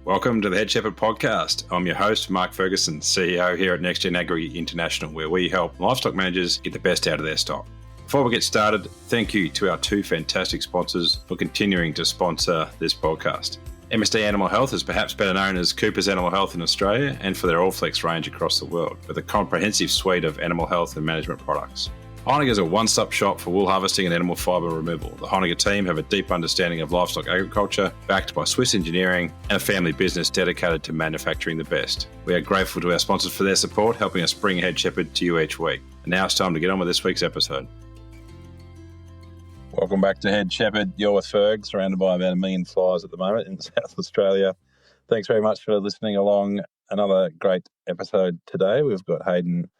Welcome to the Head Shepherd Podcast. I'm your host, Mark Ferguson, CEO here at NextGen Agri International, where we help livestock managers get the best out of their stock. Before we get started, thank you to our two fantastic sponsors for continuing to sponsor this podcast. MSD Animal Health is perhaps better known as Cooper's Animal Health in Australia and for their Allflex range across the world, with a comprehensive suite of animal health and management products. Honega is a one-stop shop for wool harvesting and animal fibre removal. The Honega team have a deep understanding of livestock agriculture, backed by Swiss engineering and a family business dedicated to manufacturing the best. We are grateful to our sponsors for their support, helping us bring Head Shepherd to you each week. And now it's time to get on with this week's episode. Welcome back to Head Shepherd. You're with Ferg, surrounded by about 1 million flies at the moment in South Australia. Thanks very much for listening along. Another great episode today. We've got Hayden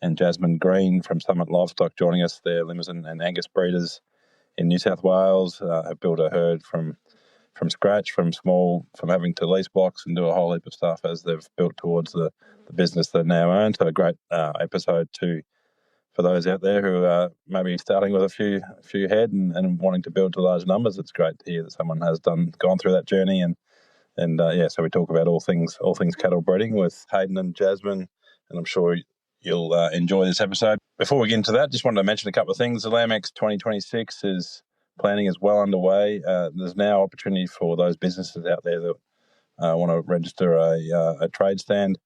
and Jasmine Green from Summit Livestock joining us. They're Limousin and Angus breeders in New South Wales. Have built a herd from scratch, from having to lease blocks and do a whole heap of stuff as they've built towards the business they now own. So a great episode for those out there who are maybe starting with a few head and wanting to build to large numbers. It's great to hear that someone has gone through that journey and so we talk about all things cattle breeding with Hayden and Jasmine, and I'm sure you'll enjoy this episode. Before we get into that, just wanted to mention a couple of things. The LambX 2026 planning is well underway. There's now opportunity for those businesses out there that want to register a trade stand.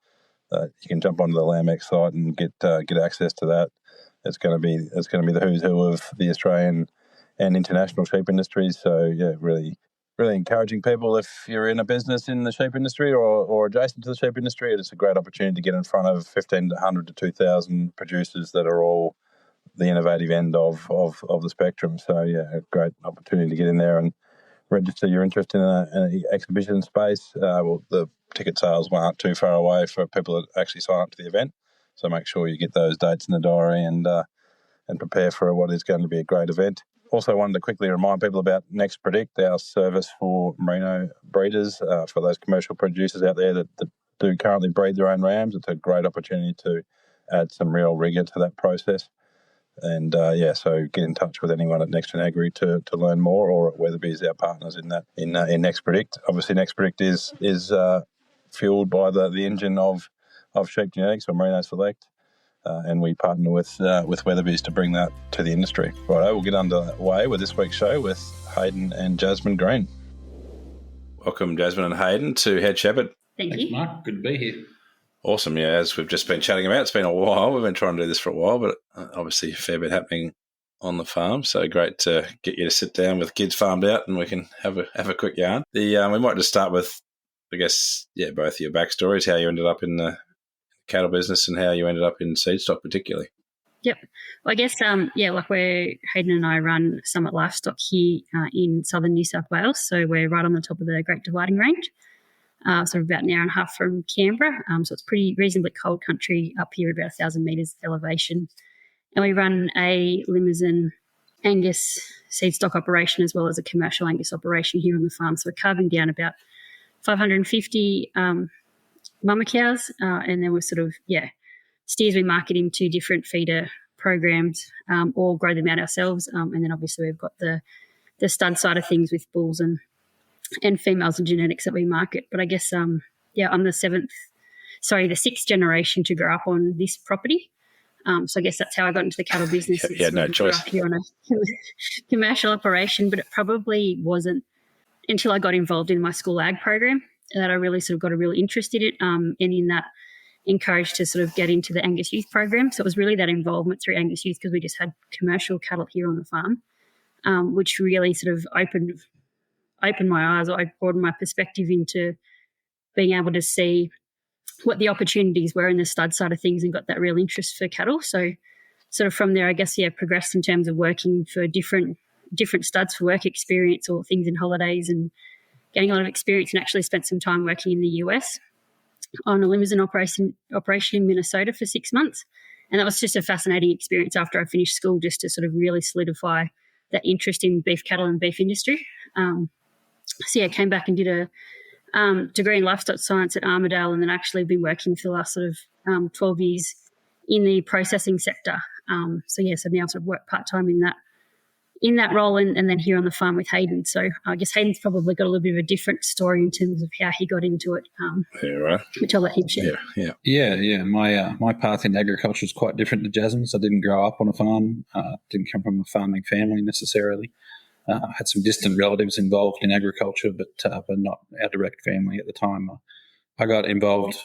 You can jump onto the LambX site and get access to that. It's going to be the who's who of the Australian and international sheep industries. So yeah, really encouraging people, if you're in a business in the sheep industry or adjacent to the sheep industry, it's a great opportunity to get in front of 1,500 to 2,000 producers that are all the innovative end of the spectrum. So yeah, a great opportunity to get in there and register your interest in an exhibition space. The ticket sales aren't too far away for people that actually sign up to the event. So make sure you get those dates in the diary and prepare for what is going to be a great event. Also wanted to quickly remind people about Next Predict, our service for merino breeders, for those commercial producers out there that do currently breed their own rams. It's a great opportunity to add some real rigour to that process. And so get in touch with anyone at NextGen Agri to learn more, or at Weatherby's, our partners in Next Predict. Obviously, Next Predict is fueled by the engine of sheep genetics, or Merino Select. And we partner with Weatherby's to bring that to the industry. Righto, we'll get underway with this week's show with Hayden and Jasmine Green. Welcome, Jasmine and Hayden, to Head Shepherd. Thanks, Mark. Good to be here. Awesome. Yeah, as we've just been chatting about, it's been a while. We've been trying to do this for a while, but obviously a fair bit happening on the farm. So great to get you to sit down with kids farmed out and we can have a quick yarn. We might just start with, I guess, both of your backstories, how you ended up in the cattle business and how you ended up in seedstock particularly. Yep. Well, I guess, like where Hayden and I run Summit Livestock here in southern New South Wales. So we're right on the top of the Great Dividing Range. So we're about an hour and a half from Canberra. So it's pretty reasonably cold country up here, about 1,000 metres elevation. And we run a Limousin Angus seedstock operation as well as a commercial Angus operation here on the farm. So we're carving down about 550 mama cows, and then we're steers we market into different feeder programs or grow them out ourselves. And then obviously we've got the stud side of things with bulls and females and genetics that we market. But I guess, I'm the sixth generation to grow up on this property. So I guess that's how I got into the cattle business. You had no choice. Here on a commercial operation, but it probably wasn't until I got involved in my school ag program that I really sort of got a real interest in it, and in that encouraged to sort of get into the Angus Youth program. So it was really that involvement through Angus Youth, because we just had commercial cattle here on the farm, which really sort of opened my eyes, or I broadened my perspective into being able to see what the opportunities were in the stud side of things, and got that real interest for cattle. So sort of from there, I guess, progressed in terms of working for different studs for work experience or things in holidays, and getting a lot of experience, and actually spent some time working in the US on a Limousin operation in Minnesota for 6 months. And that was just a fascinating experience after I finished school, just to sort of really solidify that interest in beef cattle and beef industry. I came back and did a degree in livestock science at Armidale, and then actually been working for the last sort of 12 years in the processing sector. So now sort of work part-time in in that role and then here on the farm with Hayden. So I guess Hayden's probably got a little bit of a different story in terms of how he got into it, right. which I'll let him share. Yeah. My path in agriculture is quite different to Jasmine's. I didn't grow up on a farm, didn't come from a farming family necessarily. I had some distant relatives involved in agriculture, but not our direct family at the time. I got involved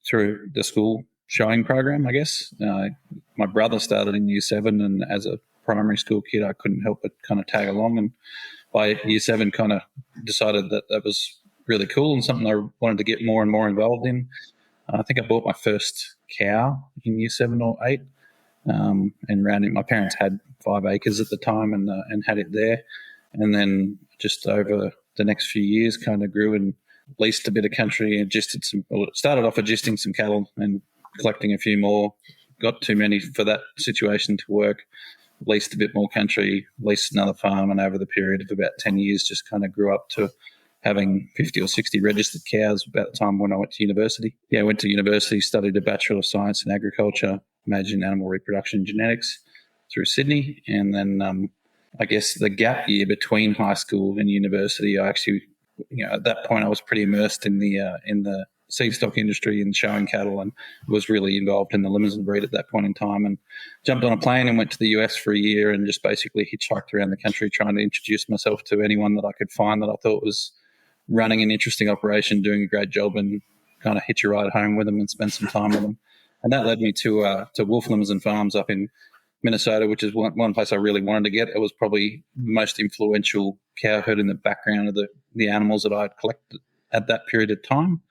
through the school showing program, I guess. My brother started in year 7, and as a primary school kid, I couldn't help but kind of tag along. And by year 7, kind of decided that was really cool and something I wanted to get more and more involved in. I think I bought my first cow in year 7 or 8, and ran it. My parents had 5 acres at the time and had it there. And then just over the next few years, kind of grew and leased a bit of country and started off adjusting some cattle and collecting a few more. Got too many for that situation to work. Leased a bit more country, leased another farm, and over the period of about 10 years just kind of grew up to having 50 or 60 registered cows about the time when I went to university. I went to university, studied a Bachelor of Science in Agriculture, majored in Animal Reproduction and Genetics through Sydney. And then I guess the gap year between high school and university, I actually, at that point I was pretty immersed in the seedstock industry and showing cattle, and was really involved in the Limousin breed at that point in time, and jumped on a plane and went to the US for a year and just basically hitchhiked around the country trying to introduce myself to anyone that I could find that I thought was running an interesting operation, doing a great job, and kind of hitch a ride home with them and spend some time with them. And that led me to Wolf Limousin Farms up in Minnesota, which is one place I really wanted to get. It was probably the most influential cow herd in the background of the animals that I had collected at that period of time.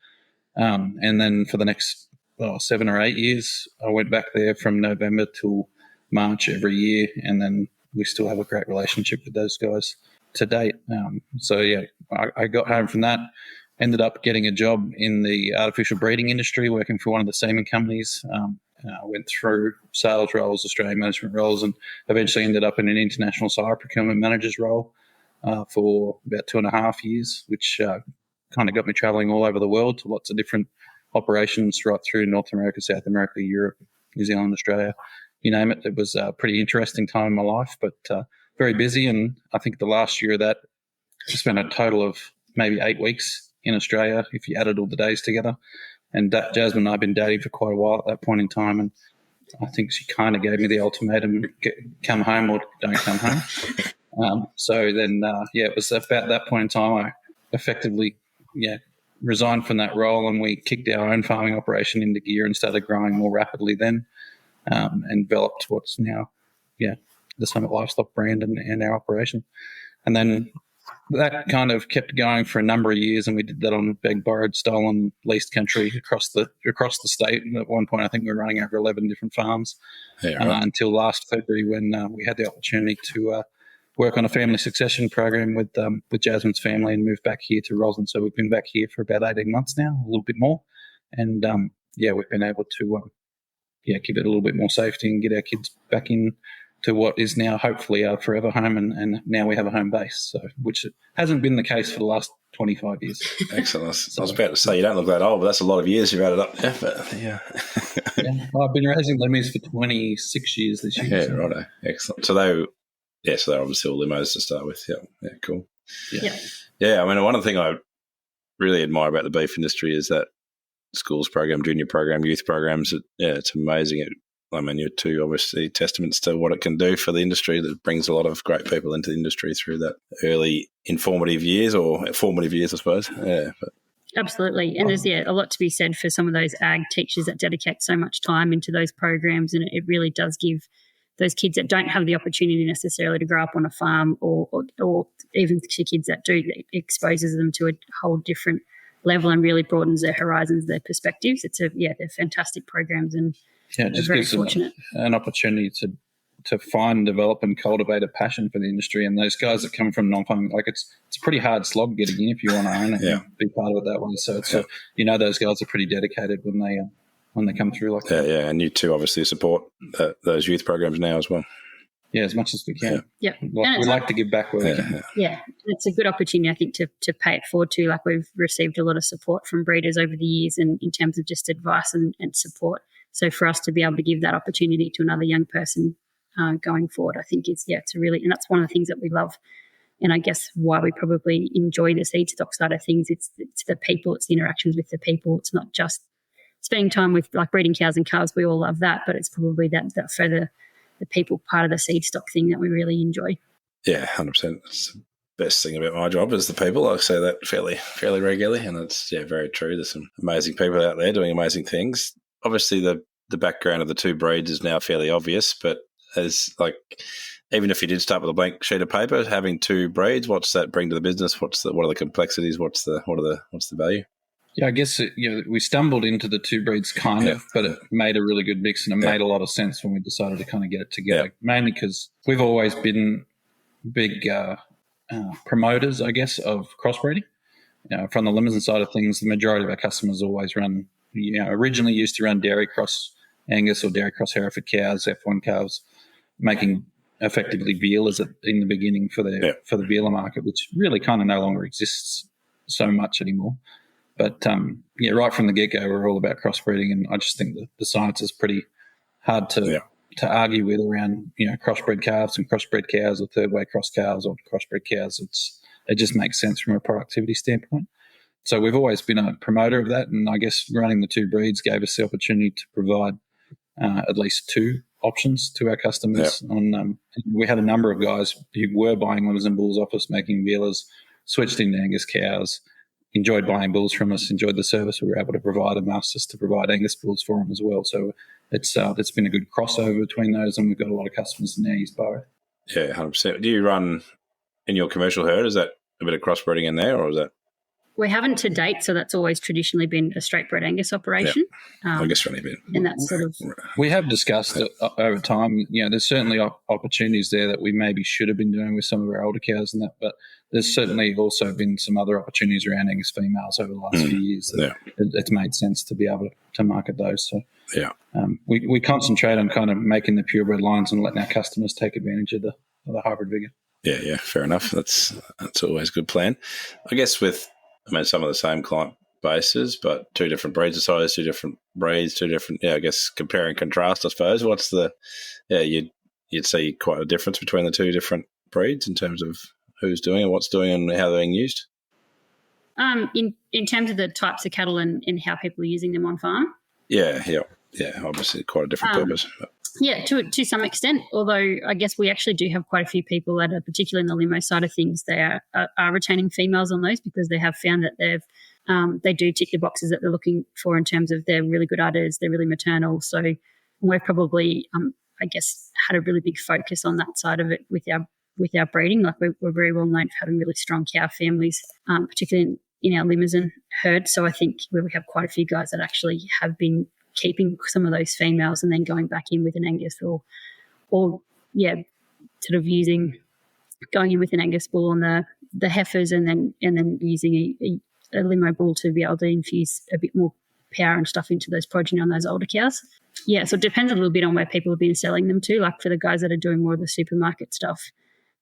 And then for the next 7 or 8 years, I went back there from November till March every year, and then we still have a great relationship with those guys to date. I got home from that, ended up getting a job in the artificial breeding industry, working for one of the semen companies. I went through sales roles, Australian management roles, and eventually ended up in an international sire procurement manager's role for about 2.5 years, which kind of got me traveling all over the world to lots of different operations right through North America, South America, Europe, New Zealand, Australia, you name it. It was a pretty interesting time in my life, but very busy. And I think the last year of that, I spent a total of maybe 8 weeks in Australia, if you added all the days together. And Jasmine and I have been dating for quite a while at that point in time, and I think she kind of gave me the ultimatum, come home or don't come home. So then, it was about that point in time I effectively resigned from that role, and we kicked our own farming operation into gear and started growing more rapidly then, and developed what's now the Summit Livestock brand and our operation. And then that kind of kept going for a number of years, and we did that on begged, borrowed, stolen, leased country across the state. And at one point, I think we were running over 11 different farms until last February when we had the opportunity to work on a family succession program with Jasmine's family and moved back here to Roslyn. So we've been back here for about 18 months now, a little bit more. And, we've been able to, keep it a little bit more safety and get our kids back in to what is now hopefully our forever home. And now we have a home base, which hasn't been the case for the last 25 years. Excellent. I was about to say, you don't look that old, but that's a lot of years you've added up there. But, Well, I've been raising lemmies for 26 years this year. Yeah, so. Righto. Excellent. So they're obviously all limos to start with. Yeah, cool. Yeah, I mean, one of the things I really admire about the beef industry is that schools program, junior program, youth programs. It's amazing. You're two obviously testaments to what it can do for the industry. That brings a lot of great people into the industry through that early formative years, I suppose. Yeah, but. Absolutely. And there's a lot to be said for some of those ag teachers that dedicate so much time into those programs, and it really does give those kids that don't have the opportunity necessarily to grow up on a farm or even to kids that do, it exposes them to a whole different level and really broadens their horizons, their perspectives. They're fantastic programs, and it just gives them an opportunity to find, develop and cultivate a passion for the industry. And those guys that come from non-farming, it's a pretty hard slog getting in if you want to own it and be part of it that way. So those guys are pretty dedicated when they come through like that. Yeah, and you too obviously support those youth programs now as well. Yeah, as much as we can. Yeah. We like to give back where we can. Yeah, it's a good opportunity, I think, to pay it forward too. Like, we've received a lot of support from breeders over the years, and in terms of just advice and support. So for us to be able to give that opportunity to another young person going forward. I think it's a really, and that's one of the things that we love. And I guess why we probably enjoy the seed stock side of things, it's the people, it's the interactions with the people. It's not just spending time with like breeding cows and calves. We all love that, but it's probably that further the people part of the seed stock thing that we really enjoy. Yeah, 100%. It's the best thing about my job is the people. I say that fairly regularly, and it's very true. There's some amazing people out there doing amazing things. Obviously, the background of the two breeds is now fairly obvious, but as like, even if you did start with a blank sheet of paper, having two breeds, what's that bring to the business? What are the complexities? What's the value? Yeah, I guess we stumbled into the two breeds kind of, but it made a really good mix, and it made a lot of sense when we decided to kind of get it together. Mainly because we've always been big promoters, I guess, of crossbreeding. From the Limousin side of things, the majority of our customers always run. Originally used to run dairy cross Angus or dairy cross Hereford cows, F1 calves, making effectively vealers in the beginning for the vealer market, which really kind of no longer exists so much anymore. But right from the get-go, we're all about crossbreeding, and I just think that the science is pretty hard to argue with around crossbred calves and crossbred cows or third-way cross cows or crossbred cows. It just makes sense from a productivity standpoint. So we've always been a promoter of that, and I guess running the two breeds gave us the opportunity to provide at least two options to our customers. We had a number of guys who were buying Limousin bulls off us, making vealers, switched into Angus cows, enjoyed buying bulls from us, enjoyed the service we were able to provide, and asked us to provide Angus bulls for them as well. So it's been a good crossover between those, and we've got a lot of customers that now use both. Yeah, 100%. Do you run in your commercial herd? Is that a bit of crossbreeding in there, or is that? We haven't to date, so that's always traditionally been a straight bred Angus operation. I guess really been. And that's sort of... We have discussed it over time. There's certainly opportunities there that we maybe should have been doing with some of our older cows and that, but there's certainly also been some other opportunities around Angus females over the last few years that it's made sense to be able to market those. So we concentrate on kind of making the purebred lines and letting our customers take advantage of the hybrid vigor. Yeah, fair enough. That's always a good plan. I guess some of the same client bases, but two different breeds of size, two different breeds, two different, I guess compare and contrast, I suppose. What's you'd see quite a difference between the two different breeds in terms of who's doing it, what's doing and how they're being used? In terms of the types of cattle and how people are using them on farm? Yeah, obviously quite a different purpose. Yeah, to some extent, although I guess we actually do have quite a few people that are, particularly in the limo side of things, they are retaining females on those because they have found that they do tick the boxes that they're looking for in terms of they're really good udders, they're really maternal. So we've probably, I guess, had a really big focus on that side of it with our breeding. Like we're very well known for having really strong cow families, particularly in our Limousin herd. So I think we have quite a few guys that actually have been keeping some of those females and then going back in with an Angus or sort of going in with an Angus bull on the heifers and then using a limo bull to be able to infuse a bit more power and stuff into those progeny on those older cows. Yeah, so it depends a little bit on where people have been selling them to. Like for the guys that are doing more of the supermarket stuff,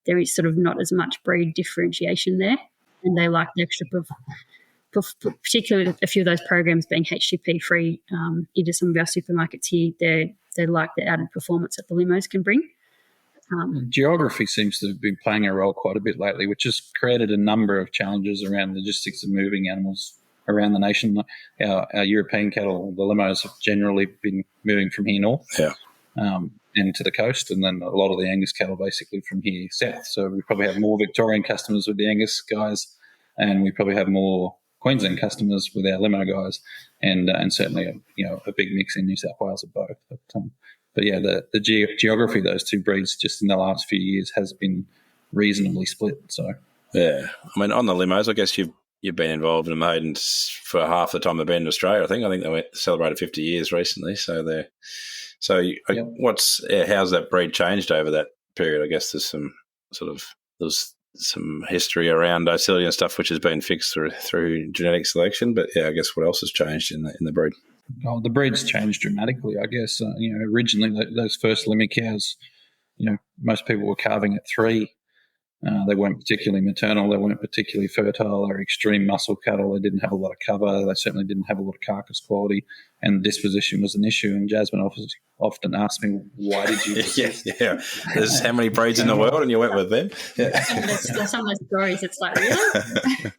there is sort of not as much breed differentiation there, and they like the extra particularly a few of those programs being HGP free into some of our supermarkets here. They like the added performance that the limos can bring. Geography seems to have been playing a role quite a bit lately, which has created a number of challenges around logistics of moving animals around the nation. Our European cattle, the limos, have generally been moving from here north and to the coast, and then a lot of the Angus cattle basically from here south. So we probably have more Victorian customers with the Angus guys, and we probably have more Queensland customers with our limo guys, and certainly a big mix in New South Wales of both. But the geography of those two breeds just in the last few years has been reasonably split. So I mean, on the limos, I guess you've been involved in the maidens for half the time they've been in Australia. I think they celebrated 50 years recently. How's that breed changed over that period? I guess there's some history around docility and stuff which has been fixed through genetic selection, but I guess what else has changed in the breed? Oh, the breed's changed dramatically, I guess. Originally those first Limmy cows, most people were calving at 3 They weren't particularly maternal. They weren't particularly fertile. They were extreme muscle cattle. They didn't have a lot of cover. They certainly didn't have a lot of carcass quality, and disposition was an issue. And Jasmine often asked me, why did you yeah. There's how many breeds in the world and you went with them? Yeah. Some of those stories, it's like, really?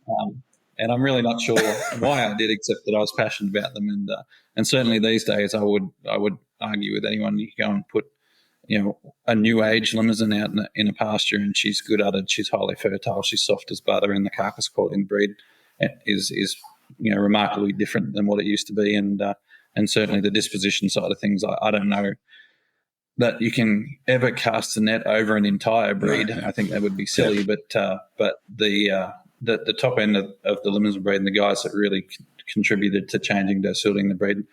And I'm really not sure why I did, except that I was passionate about them. And certainly these days I would argue with anyone, you go and put a new age Limousin out in a pasture, and she's good uddered, she's highly fertile, she's soft as butter, and the carcass quality in the breed is remarkably different than what it used to be. And certainly the disposition side of things, I don't know that you can ever cast the net over an entire breed. I think that would be silly. Yeah. But the top end of the Limousin breed and the guys that really contributed to changing docility in the breed,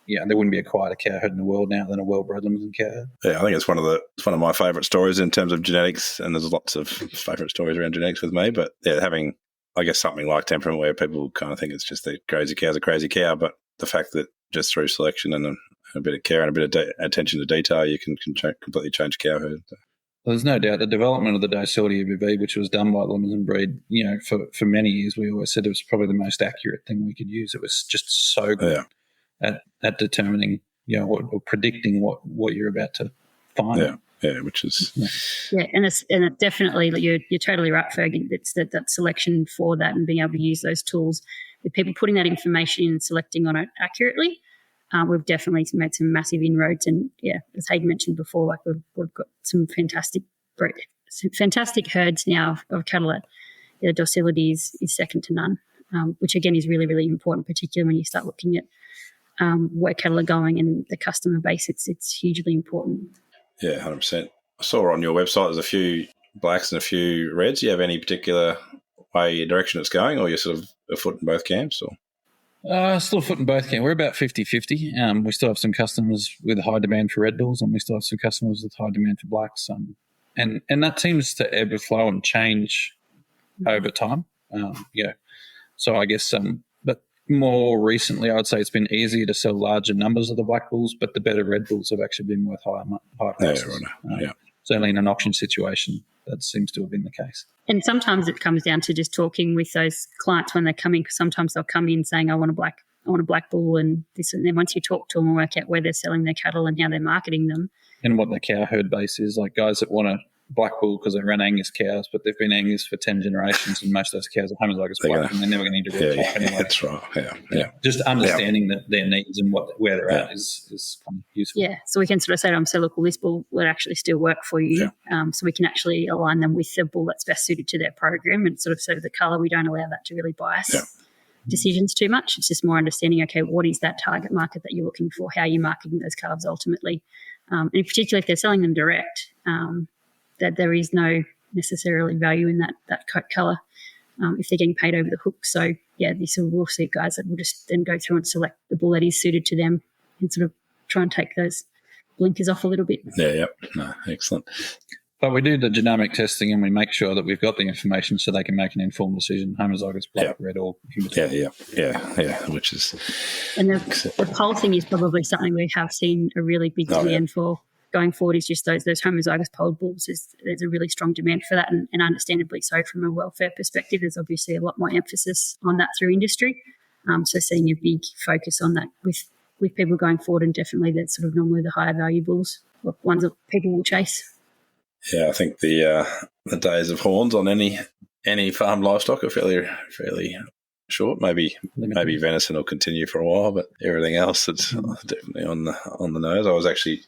there wouldn't be a quieter cow herd in the world now than a well-bred Limousin cow herd. Yeah, I think it's one of my favourite stories in terms of genetics, and there's lots of favourite stories around genetics with me. But having, I guess, something like temperament where people kind of think it's just a crazy cow's a crazy cow, but the fact that just through selection and a bit of care and a bit of attention to detail, you can completely change a cow herd. Well, there's no doubt the development of the docility of your breed, which was done by the Limousin breed, for many years, we always said it was probably the most accurate thing we could use. It was just so good at determining, or predicting what you're about to find. Yeah, which is and it's definitely, you're totally right, Fergie. It's that selection for that and being able to use those tools with people putting that information in and selecting on it accurately. We've definitely made some massive inroads, and as Hayden mentioned before, like we've got some fantastic herds now of cattle that the docility is second to none, which again is really, really important, particularly when you start looking at where cattle are going and the customer base. It's hugely important. Yeah, 100%. I saw on your website there's a few blacks and a few reds. Do you have any particular direction it's going, or you're sort of a foot in both camps? Or still a foot in both camps. We're about 50-50. We still have some customers with high demand for Red Bulls, and we still have some customers with high demand for blacks. And that seems to ebb and flow and change over time. So I guess but more recently, I would say it's been easier to sell larger numbers of the Black Bulls, but the better Red Bulls have actually been worth higher prices. Certainly in an auction situation, that seems to have been the case. And sometimes it comes down to just talking with those clients when they come in, because sometimes they'll come in saying, I want a black bull and this, and then once you talk to them and work out where they're selling their cattle and how they're marketing them. And what the cow herd base is, like guys that want a black bull because they run Angus cows, but they've been Angus for 10 generations, and most of those cows are homozygous black, and they're never going to need to real anyway. That's right. Yeah. Just understanding their needs and where they're at is useful. Yeah, so we can sort of say to them, so look, well, this bull would actually still work for you. So we can actually align them with the bull that's best suited to their program, and sort of the colour, we don't allow that to really bias decisions too much. It's just more understanding, okay, what is that target market that you're looking for? How are you marketing those calves ultimately? And in particular, if they're selling them direct, that there is no necessarily value in that colour if they're getting paid over the hook. So, we'll see guys that will just then go through and select the bull that is suited to them and sort of try and take those blinkers off a little bit. No, excellent. But we do the genomic testing and we make sure that we've got the information so they can make an informed decision, homozygous, black, red, or in between. Which is... And the pulsing is probably something we have seen a really big demand for going forward, is just those homozygous polled bulls. There's a really strong demand for that, and understandably so from a welfare perspective. There's obviously a lot more emphasis on that through industry. So seeing a big focus on that with people going forward, and definitely that's sort of normally the higher value bulls, ones that people will chase. Yeah, I think the days of horns on any farm livestock are fairly short. Maybe venison will continue for a while, but everything else, it's definitely on the nose. I was actually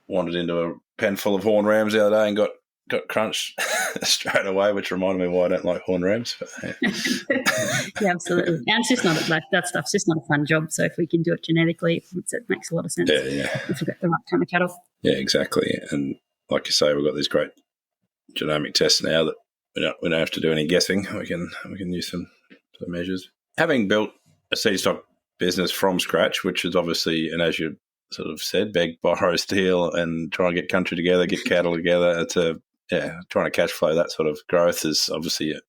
wandered into a pen full of horn rams the other day and got crunched straight away, which reminded me why I don't like horn rams. But, yeah, absolutely. And it's just not that stuff's just not a fun job. So if we can do it genetically, it makes a lot of sense. If we've got the right kind of cattle. Yeah, exactly. And like you say, we've got these great genomic tests now that we don't have to do any guessing. We can use some measures. Having built a seedstock business from scratch, which is obviously, and as you sort of said, beg, borrow, steal, and try and get country together, get cattle together. It's trying to cash flow that sort of growth is obviously a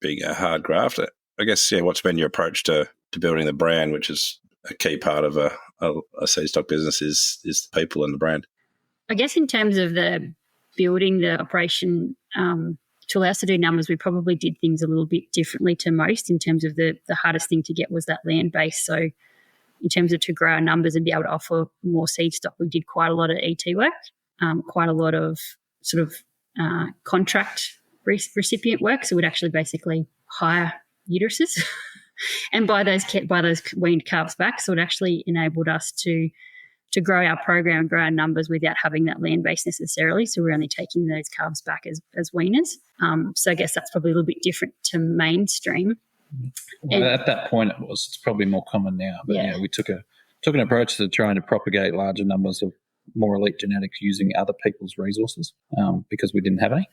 big, hard graft. I guess, what's been your approach to building the brand, which is a key part of a seedstock business, is the people and the brand? I guess in terms of the building the operation, to allow us to do numbers, we probably did things a little bit differently to most in terms of the hardest thing to get was that land base. So in terms of to grow our numbers and be able to offer more seed stock, we did quite a lot of ET work, quite a lot of sort of contract recipient work. So we'd actually basically hire uteruses and buy those weaned calves back. So it actually enabled us to grow our program and grow our numbers without having that land base necessarily. So we're only taking those calves back as weaners. So I guess that's probably a little bit different to mainstream. Well, at that point it's probably more common now. But yeah, we took an approach to trying to propagate larger numbers of more elite genetics using other people's resources because we didn't have any.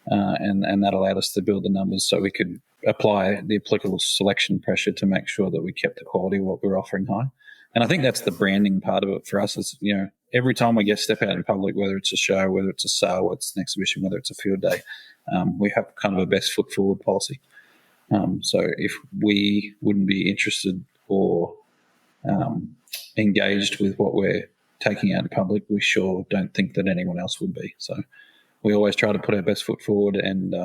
And that allowed us to build the numbers so we could apply the applicable selection pressure to make sure that we kept the quality of what we were offering high. And I think that's the branding part of it for us is, every time we step out in public, whether it's a show, whether it's a sale, whether it's an exhibition, whether it's a field day, we have kind of a best foot forward policy. So if we wouldn't be interested or engaged with what we're taking out in public, we sure don't think that anyone else would be. So we always try to put our best foot forward, and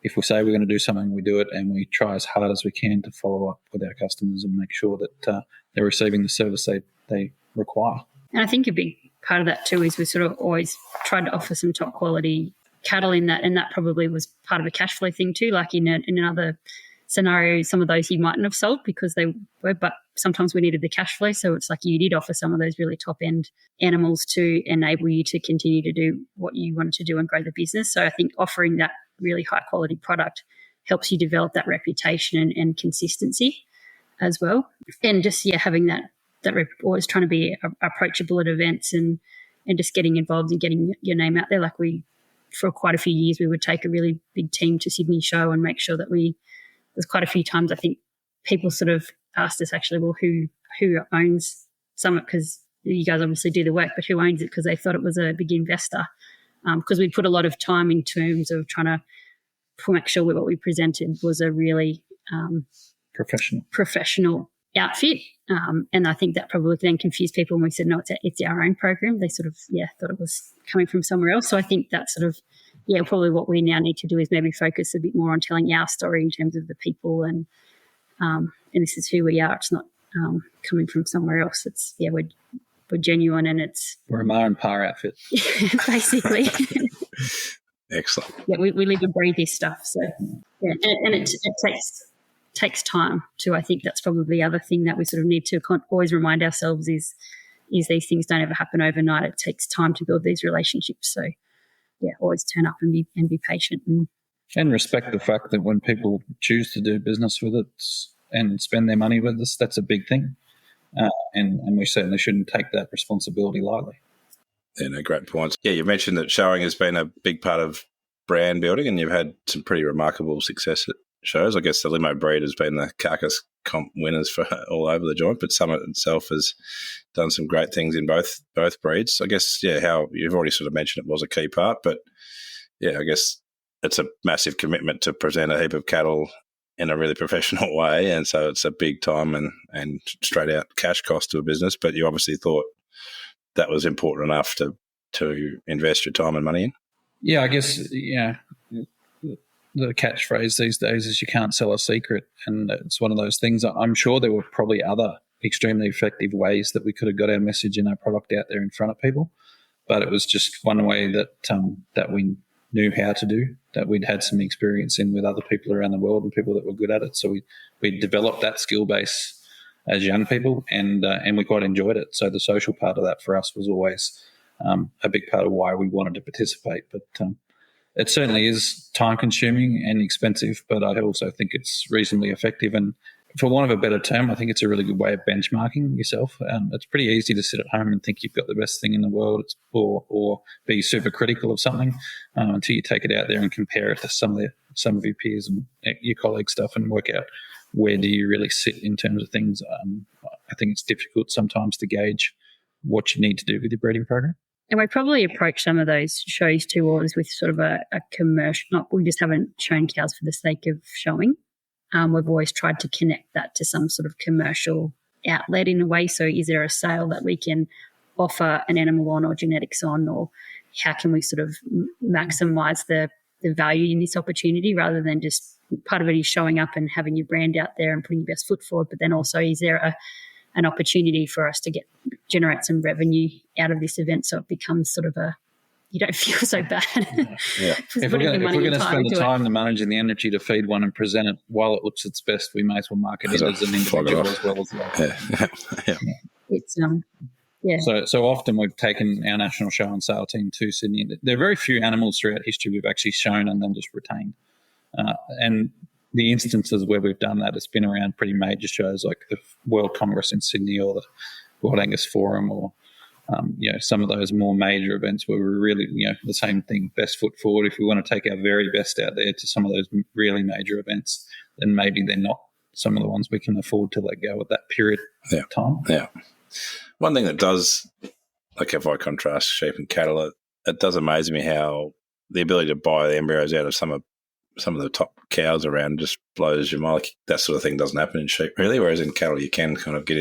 if we say we're going to do something, we do it, and we try as hard as we can to follow up with our customers and make sure that they're receiving the service they require. And I think a big part of that too is we sort of always tried to offer some top quality cattle in that, and that probably was part of a cash flow thing too. Like in another scenario, some of those you mightn't have sold because they were, but sometimes we needed the cash flow. So it's like you did offer some of those really top end animals to enable you to continue to do what you wanted to do and grow the business. So I think offering that really high quality product helps you develop that reputation and consistency as well. And just, having that always trying to be approachable at events and just getting involved and getting your name out there. Like for quite a few years, we would take a really big team to Sydney show and make sure that there's quite a few times I think people sort of asked us actually, well, who owns Summit? Because you guys obviously do the work, but who owns it? Because they thought it was a big investor. Because we'd put a lot of time in terms of trying to make sure what we presented was a really professional outfit. And I think that probably then confused people when we said, no, it's our own program. They sort of, thought it was coming from somewhere else. So I think that's sort of, probably what we now need to do is maybe focus a bit more on telling our story in terms of the people and this is who we are. It's not coming from somewhere else. It's, we're genuine and we're a Ma and Pa outfit. Basically. Excellent. Yeah, we live and breathe this stuff. So, and it takes time too. I think that's probably the other thing that we sort of need to always remind ourselves is these things don't ever happen overnight. It takes time to build these relationships. So, always turn up and be patient and respect the fact that when people choose to do business with it and spend their money with us, that's a big thing. And we certainly shouldn't take that responsibility lightly. Yeah, no, great points. Yeah, you mentioned that showing has been a big part of brand building and you've had some pretty remarkable success at shows. I guess the limo breed has been the carcass comp winners for all over the joint, but Summit itself has done some great things in both breeds. I guess, how you've already sort of mentioned it was a key part, but I guess it's a massive commitment to present a heap of cattle in a really professional way, and so it's a big time and straight out cash cost to a business, but you obviously thought that was important enough to invest your time and money in. Yeah, I guess, the catchphrase these days is you can't sell a secret, and it's one of those things. I'm sure there were probably other extremely effective ways that we could have got our message and our product out there in front of people, but it was just one way that we knew how to do, that we'd had some experience in with other people around the world and people that were good at it. So we developed that skill base as young people, and we quite enjoyed it. So the social part of that for us was always a big part of why we wanted to participate. But it certainly is time-consuming and expensive, but I also think it's reasonably effective. And for want of a better term, I think it's a really good way of benchmarking yourself. It's pretty easy to sit at home and think you've got the best thing in the world, or be super critical of something until you take it out there and compare it to some of your peers and your colleagues' stuff and work out where do you really sit in terms of things. I think it's difficult sometimes to gauge what you need to do with your breeding program. And we probably approach some of those shows too always with sort of a commercial, we just haven't shown cows for the sake of showing. We've always tried to connect that to some sort of commercial outlet in a way. So is there a sale that we can offer an animal on or genetics on, or how can we sort of maximise the the value in this opportunity, rather than just part of it is showing up and having your brand out there and putting your best foot forward, but then also is there an opportunity for us to generate some revenue out of this event, so it becomes sort of you don't feel so bad. Yeah. If we're going to spend the time, the money, and the energy to feed one and present it while it looks its best, we may as well market it as an individual as well as that. Yeah. It's So often we've taken our national show and sale team to Sydney. There are very few animals throughout history we've actually shown and then just retained. And the instances where we've done that, it's been around pretty major shows like the World Congress in Sydney or the World Angus Forum, or some of those more major events where we're really, the same thing, best foot forward. If we want to take our very best out there to some of those really major events, then maybe they're not some of the ones we can afford to let go at that period of time. Yeah. One thing that does, like if I contrast sheep and cattle, it does amaze me how the ability to buy the embryos out of some of the top cows around just blows your mind. Like that sort of thing doesn't happen in sheep really, whereas in cattle you can kind of get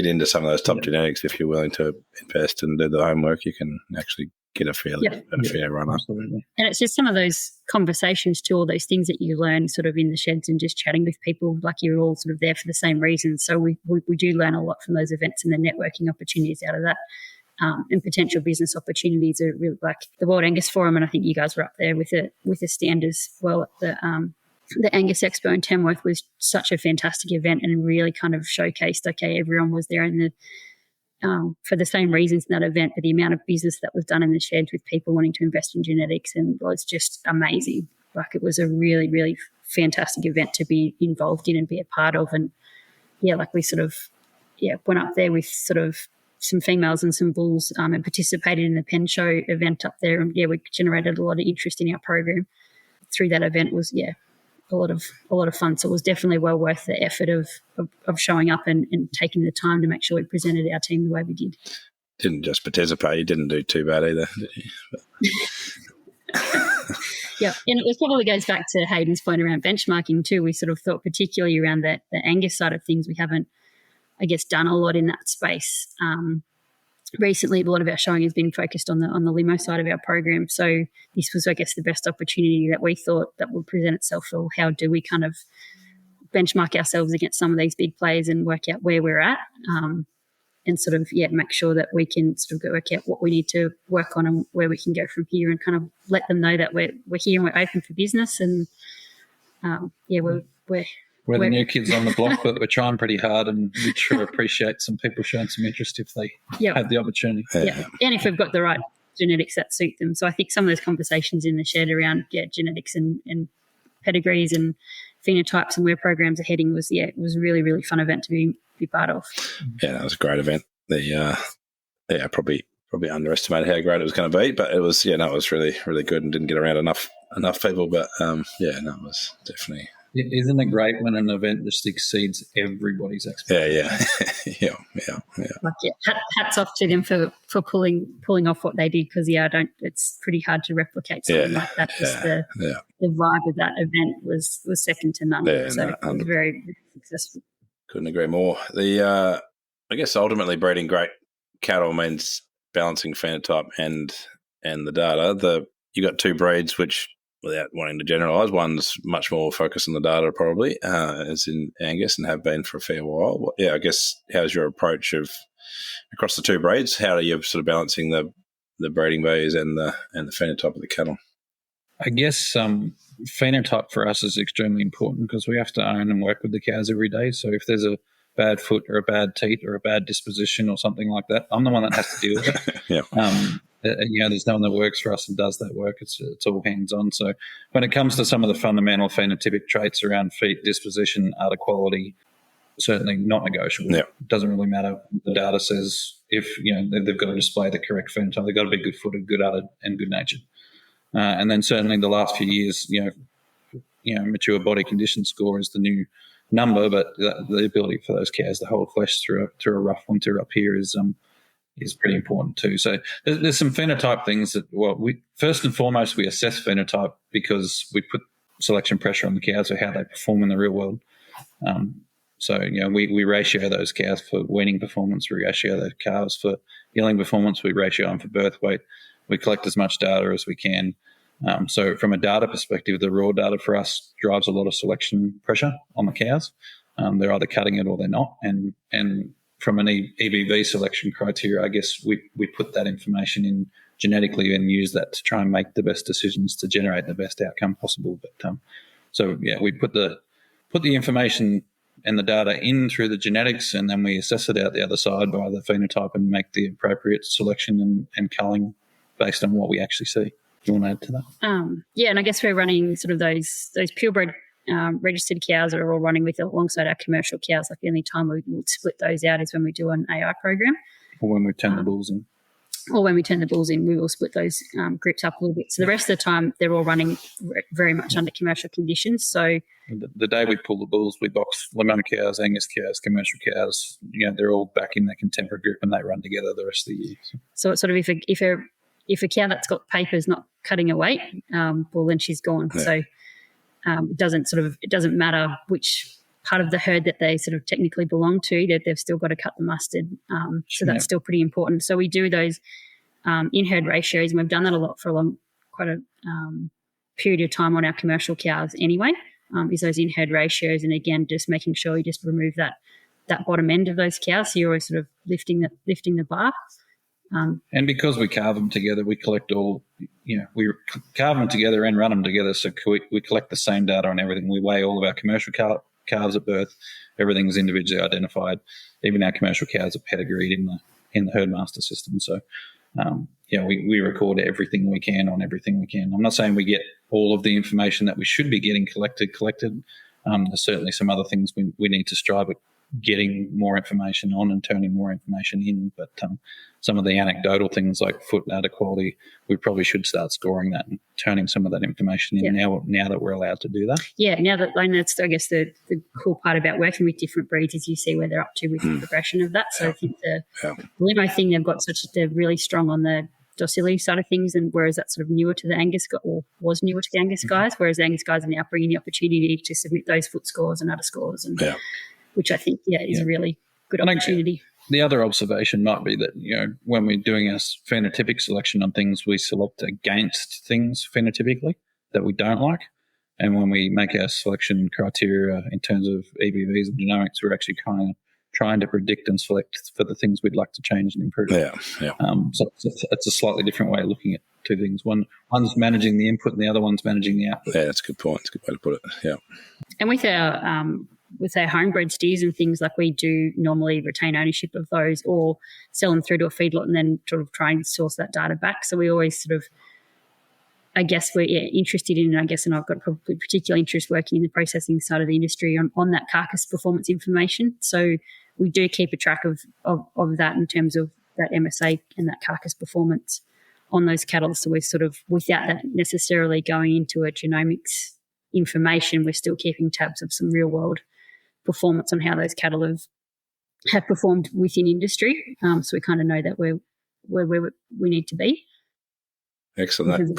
into some of those top genetics if you're willing to invest and do the homework. You can actually get a fair run up. Absolutely. And it's just some of those conversations too, all those things that you learn sort of in the sheds and just chatting with people, like you're all sort of there for the same reasons. So we do learn a lot from those events and the networking opportunities out of that. And potential business opportunities are really, like the World Angus Forum, and I think you guys were up there with a stand as well at the Angus Expo in Tamworth. Was such a fantastic event and really kind of showcased, everyone was there in for the same reasons in that event, but the amount of business that was done in the sheds with people wanting to invest in genetics, and was just amazing. Like it was a really, really fantastic event to be involved in and be a part of. And like we sort of went up there with sort of some females and some bulls and participated in the pen show event up there. And we generated a lot of interest in our program through that event. Was a lot of fun. So it was definitely well worth the effort of showing up and taking the time to make sure we presented our team the way we did. Didn't just participate, you didn't do too bad either, did you? Yeah, and it probably goes back to Hayden's point around benchmarking too. We sort of thought particularly around the Angus side of things, we haven't, I guess, done a lot in that space. Recently, a lot of our showing has been focused on the limo side of our program. So this was, I guess, the best opportunity that we thought that would present itself for how do we kind of benchmark ourselves against some of these big players and work out where we're at, and sort of, make sure that we can sort of work out what we need to work on and where we can go from here, and kind of let them know that we're here and we're open for business. And, we're the new kids on the block, but we're trying pretty hard, and we sure appreciate some people showing some interest if they have the opportunity. Yeah, and if we've got the right genetics that suit them. So I think some of those conversations in the shed around genetics and pedigrees and phenotypes and where programs are heading was it was a really, really fun event to be part of. Yeah, that was a great event. Probably underestimated how great it was going to be, but it was it was really, really good and didn't get around enough people. But it was definitely. Isn't it great when an event just exceeds everybody's expectations? Yeah. Like, hats off to them for pulling off what they did, because it's pretty hard to replicate something like that. Just the vibe of that event was second to none. It was very, very successful. Couldn't agree more. I guess ultimately breeding great cattle means balancing phenotype and the data. You got two breeds which, without wanting to generalise, one's much more focused on the data probably, as in Angus, and have been for a fair while. I guess how's your approach across the two breeds? How are you sort of balancing the breeding values and the phenotype of the cattle? I guess phenotype for us is extremely important because we have to own and work with the cows every day. So if there's a bad foot or a bad teat or a bad disposition or something like that, I'm the one that has to deal with it. There's no one that works for us and does that work. It's all hands on. So when it comes to some of the fundamental phenotypic traits around feet, disposition, udder quality, certainly not negotiable. It doesn't really matter what the data says. If they've got to display the correct phenotype, they've got to be good footed, good uddered, and good natured. And then certainly the last few years, mature body condition score is the new number, but the ability for those cows to hold flesh through a rough winter up here is pretty important too. So there's some phenotype things that, we first and foremost, we assess phenotype because we put selection pressure on the cows for how they perform in the real world. We ratio those cows for weaning performance, we ratio those calves for yearling performance, we ratio them for birth weight. We collect as much data as we can. So from a data perspective, the raw data for us drives a lot of selection pressure on the cows. They're either cutting it or they're not. And from an EBV selection criteria, I guess we put that information in genetically and use that to try and make the best decisions to generate the best outcome possible. But we put the information and the data in through the genetics, and then we assess it out the other side by the phenotype and make the appropriate selection and culling based on what we actually see. Do you want to add to that? And I guess we're running sort of those purebred registered cows that are all running with alongside our commercial cows. Like the only time we will split those out is when we do an AI program. Or when we turn the bulls in. Or when we turn the bulls in, we will split those groups up a little bit. So the rest of the time, they're all running very much under commercial conditions. So the day we pull the bulls, we box Limousin cows, Angus cows, commercial cows. They're all back in their contemporary group and they run together the rest of the year. So it's sort of if a cow that's got papers not cutting a weight, well then she's gone. Yeah. So it doesn't matter which part of the herd that they sort of technically belong to, that they've still got to cut the mustard. So that's still pretty important. So we do those in-herd ratios, and we've done that a lot for quite a period of time on our commercial cows anyway, is those in-herd ratios. And again, just making sure you just remove that bottom end of those cows. So you're always sort of lifting the bar. And because we carve them together, we collect all, we carve them together and run them together. So we collect the same data on everything. We weigh all of our commercial calves at birth. Everything's individually identified. Even our commercial cows are pedigreed in the herd master system. So, we record everything we can on everything we can. I'm not saying we get all of the information that we should be getting collected. There's certainly some other things we need to strive at getting more information on and turning more information in. But some of the anecdotal things like foot udder quality, we probably should start scoring that and turning some of that information in now that we're allowed to do that. Yeah, now that that's, I guess, the cool part about working with different breeds is you see where they're up to with the progression of that. So I think the Limo thing, they're really strong on the docility side of things, and whereas that's sort of newer to the Angus or was newer to the Angus guys, whereas the Angus guys are now bringing the opportunity to submit those foot scores and udder scores, and which I think is a really good opportunity. The other observation might be that, when we're doing our phenotypic selection on things, we select against things phenotypically that we don't like. And when we make our selection criteria in terms of EBVs and genomics, we're actually kind of trying to predict and select for the things we'd like to change and improve. So it's a slightly different way of looking at two things. One's managing the input and the other one's managing the output. Yeah, that's a good point. It's a good way to put it. Yeah. And with our homebred steers and things, like we do normally retain ownership of those or sell them through to a feedlot and then sort of try and source that data back. So we always sort of, I guess we're interested in, and I've got probably particular interest working in the processing side of the industry on that carcass performance information. So we do keep a track of that in terms of that MSA and that carcass performance on those cattle. So we're sort of, without that necessarily going into a genomics information, we're still keeping tabs of some real world performance on how those cattle have performed within industry. So we kind of know that we're where we need to be. Excellent.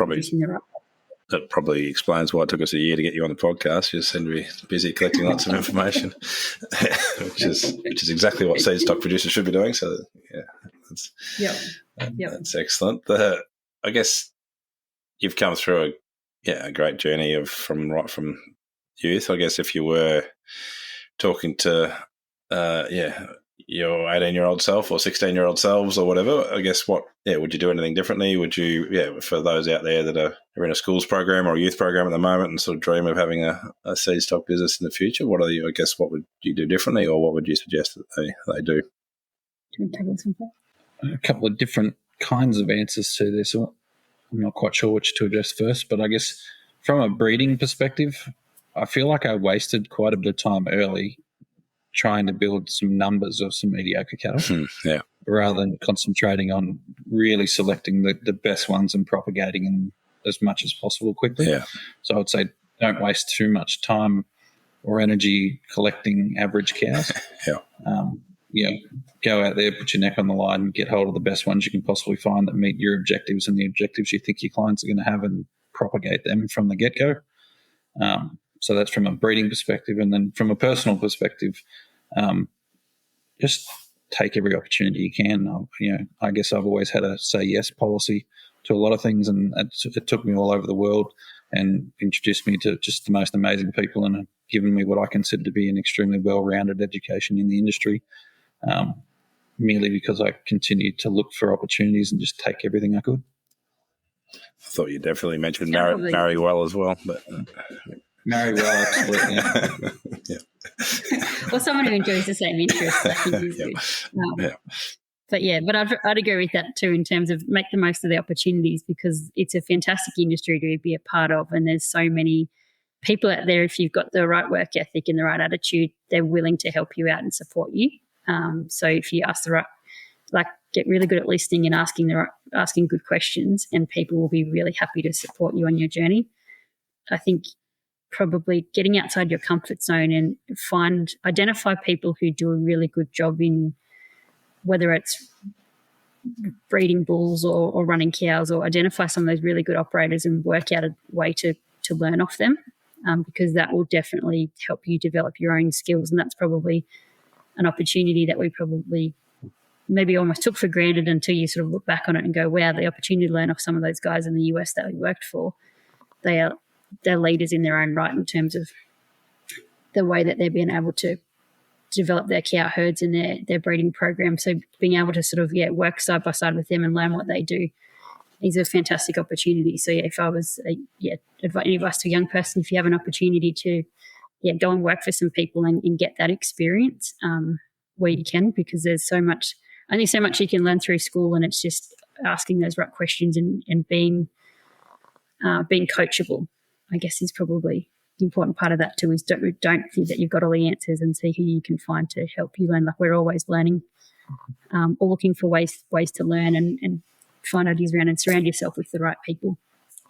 That probably explains why it took us a year to get you on the podcast. You seem to be busy collecting lots of information, which is exactly what seedstock producers should be doing. So, that's excellent. I guess you've come through a great journey from youth. I guess if you were talking to your 18-year-old self or 16-year-old selves or whatever, I guess would you do anything differently? Would you, for those out there that are in a schools program or a youth program at the moment and sort of dream of having a seed stock business in the future, what would you do differently, or what would you suggest that they do? Do you want to take on something? A couple of different kinds of answers to this. I'm not quite sure which to address first, but I guess from a breeding perspective, I feel like I wasted quite a bit of time early trying to build some numbers of some mediocre cattle rather than concentrating on really selecting the best ones and propagating them as much as possible quickly. Yeah. So I would say don't waste too much time or energy collecting average cows. Go out there, put your neck on the line and get hold of the best ones you can possibly find that meet your objectives and the objectives you think your clients are going to have, and propagate them from the get-go. So that's from a breeding perspective. And then from a personal perspective, just take every opportunity you can. I guess I've always had a say yes policy to a lot of things, and it took me all over the world and introduced me to just the most amazing people, and given me what I consider to be an extremely well-rounded education in the industry, merely because I continued to look for opportunities and just take everything I could. I thought you definitely mentioned marry well as well, but marry well, absolutely. Yeah. Well, someone who enjoys the same interests, I think is good. But I'd agree with that too, in terms of make the most of the opportunities, because it's a fantastic industry to be a part of, and there's so many people out there. If you've got the right work ethic and the right attitude, they're willing to help you out and support you. So if you ask the right, get really good at listening and asking good questions, and people will be really happy to support you on your journey. I think probably getting outside your comfort zone and identify people who do a really good job in, whether it's breeding bulls or running cows, or identify some of those really good operators and work out a way to learn off them, because that will definitely help you develop your own skills. And that's probably an opportunity that we probably maybe almost took for granted until you sort of look back on it and go, wow, the opportunity to learn off some of those guys in the US that we worked for, they're leaders in their own right in terms of the way that they're being able to develop their cow herds and their breeding program. So being able to sort of work side by side with them and learn what they do is a fantastic opportunity. So if I was any advice to a young person, if you have an opportunity to go and work for some people and get that experience where you can, because there's only so much you can learn through school, and it's just asking those right questions and being coachable, I guess, is probably the important part of that too. Is don't think that you've got all the answers, and see who you can find to help you learn. Like, we're always learning, or looking for ways to learn and find ideas around, and surround yourself with the right people.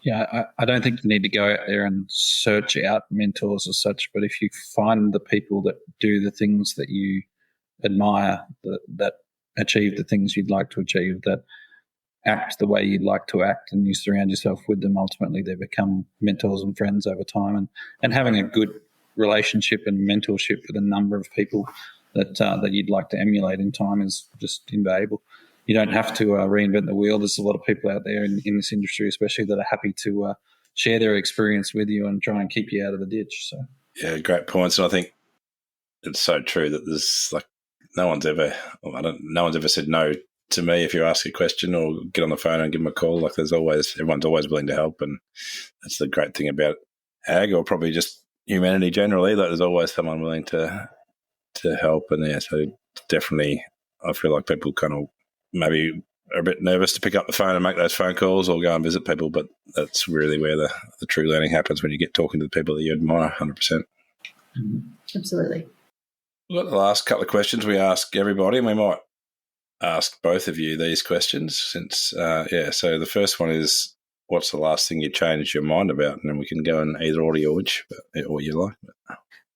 Yeah, I don't think you need to go out there and search out mentors as such, but if you find the people that do the things that you admire, that achieve the things you'd like to achieve, that act the way you'd like to act, and you surround yourself with them, ultimately they become mentors and friends over time. And having a good relationship and mentorship with a number of people that you'd like to emulate in time is just invaluable. You don't have to reinvent the wheel. There's a lot of people out there in this industry, especially, that are happy to share their experience with you and try and keep you out of the ditch. So, yeah, great points. And I think it's so true that there's no one's ever said no to me if you ask a question or get on the phone and give them a call. Everyone's always willing to help, and that's the great thing about ag, or probably just humanity generally. There's always someone willing to help, and so definitely, I feel like people kind of maybe are a bit nervous to pick up the phone and make those phone calls or go and visit people, but that's really where the true learning happens, when you get talking to the people that you admire 100%. Absolutely. We've got the last couple of questions we ask everybody, and we might ask both of you these questions since, so the first one is, what's the last thing you changed your mind about? And then we can go in either order or you like.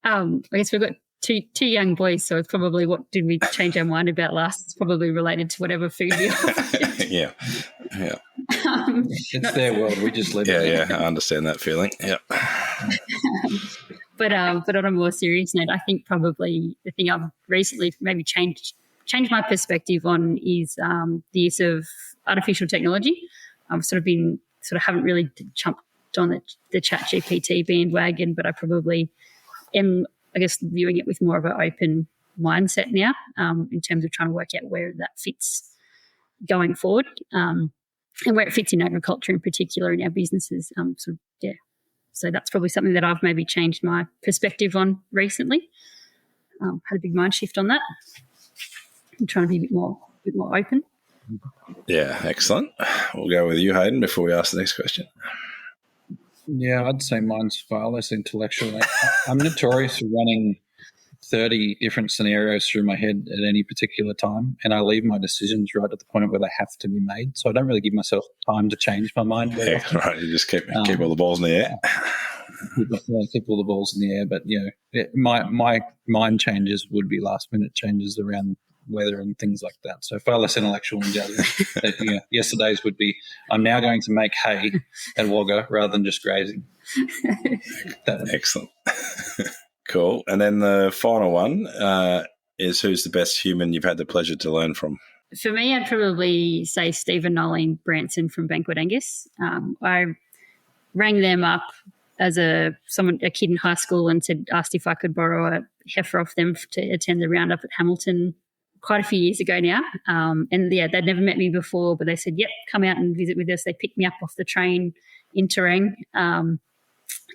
I guess we've got two young boys, so it's probably what did we change our mind about last? It's probably related to whatever food we offered. Yeah. It's their world. We just live in it. Yeah, I understand that feeling. Yeah. But on a more serious note, I think probably the thing I've recently maybe changed my perspective on is the use of artificial technology. I've haven't really jumped on the ChatGPT bandwagon, but I probably am, I guess, viewing it with more of an open mindset now, in terms of trying to work out where that fits going forward, and where it fits in agriculture in particular, in our businesses. So that's probably something that I've maybe changed my perspective on recently. Had a big mind shift on that. I'm trying to be a bit more open. Yeah, excellent. We'll go with you, Hayden, before we ask the next question. Yeah, I'd say mine's far less intellectual. I'm notorious for running 30 different scenarios through my head at any particular time, and I leave my decisions right at the point where they have to be made. So I don't really give myself time to change my mind. Yeah, right. You just keep all the balls in the air. Keep all the balls in the air. But, my mind changes would be last-minute changes around weather and things like that. So far less intellectual and judgment. Yesterday's would be, I'm now going to make hay at Wagga rather than just grazing. Excellent. Cool. And then the final one is, who's the best human you've had the pleasure to learn from? For me, I'd probably say Stephen Nolling Branson from Banquet Angus. I rang them up as a kid in high school and asked if I could borrow a heifer off them to attend the roundup at Hamilton quite a few years ago now. They'd never met me before, but they said, yep, come out and visit with us. They picked me up off the train in Terang. And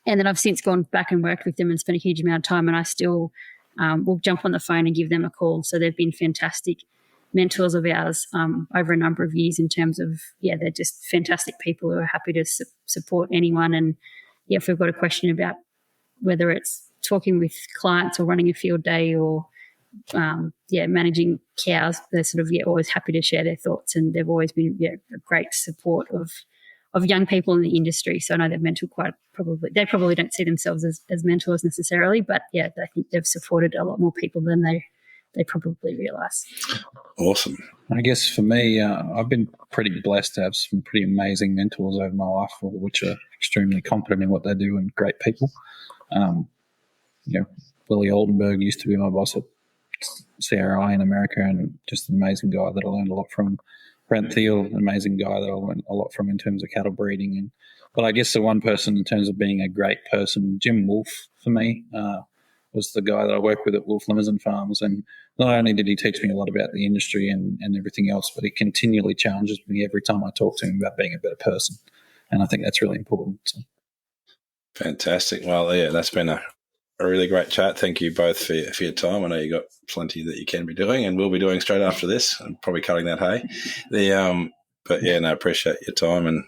then I've since gone back and worked with them and spent a huge amount of time, and I still will jump on the phone and give them a call. So they've been fantastic mentors of ours over a number of years in terms of, they're just fantastic people who are happy to support anyone. And, if we've got a question about whether it's talking with clients or running a field day or, managing cows, they're sort of, always happy to share their thoughts, and they've always been a great support of young people in the industry. So I know they've mentored they probably don't see themselves as mentors necessarily, but I think they've supported a lot more people than they probably realise. Awesome. I guess for me, I've been pretty blessed to have some pretty amazing mentors over my life, all of which are extremely competent in what they do and great people. Willie Oldenburg used to be my boss at CRI in America, and just an amazing guy that I learned a lot from. Brent Thiel, an amazing guy that I learned a lot from in terms of cattle breeding. But I guess the one person in terms of being a great person, Jim Wolfe, for me, was the guy that I worked with at Wolfe Limousin Farms. And not only did he teach me a lot about the industry and everything else, but he continually challenges me every time I talk to him about being a better person. And I think that's really important. So. Fantastic. Well, that's been a really great chat. Thank you both for your time. I know you got plenty that you can be doing and will be doing straight after this. I'm probably cutting that hay. Appreciate your time, and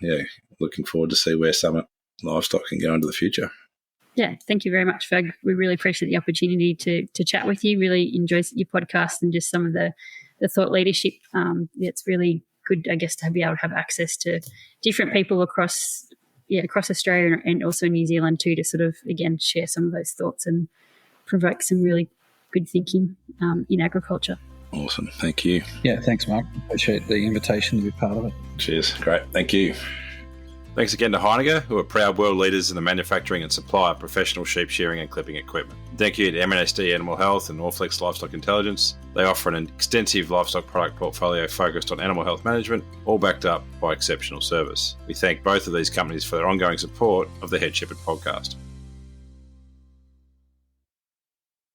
looking forward to see where Summit Livestock can go into the future. Yeah, thank you very much, Ferg. We really appreciate the opportunity to chat with you. Really enjoy your podcast and just some of the thought leadership. It's really good, I guess, to be able to have access to different people across Australia and also New Zealand too, to sort of, again, share some of those thoughts and provoke some really good thinking in agriculture. Awesome. Thank you. Yeah, thanks, Mark. Appreciate the invitation to be part of it. Cheers. Great. Thank you. Thanks again to Heinegger, who are proud world leaders in the manufacturing and supply of professional sheep shearing and clipping equipment. Thank you to MNSD Animal Health and Norflex Livestock Intelligence. They offer an extensive livestock product portfolio focused on animal health management, all backed up by exceptional service. We thank both of these companies for their ongoing support of the Head Shepherd podcast.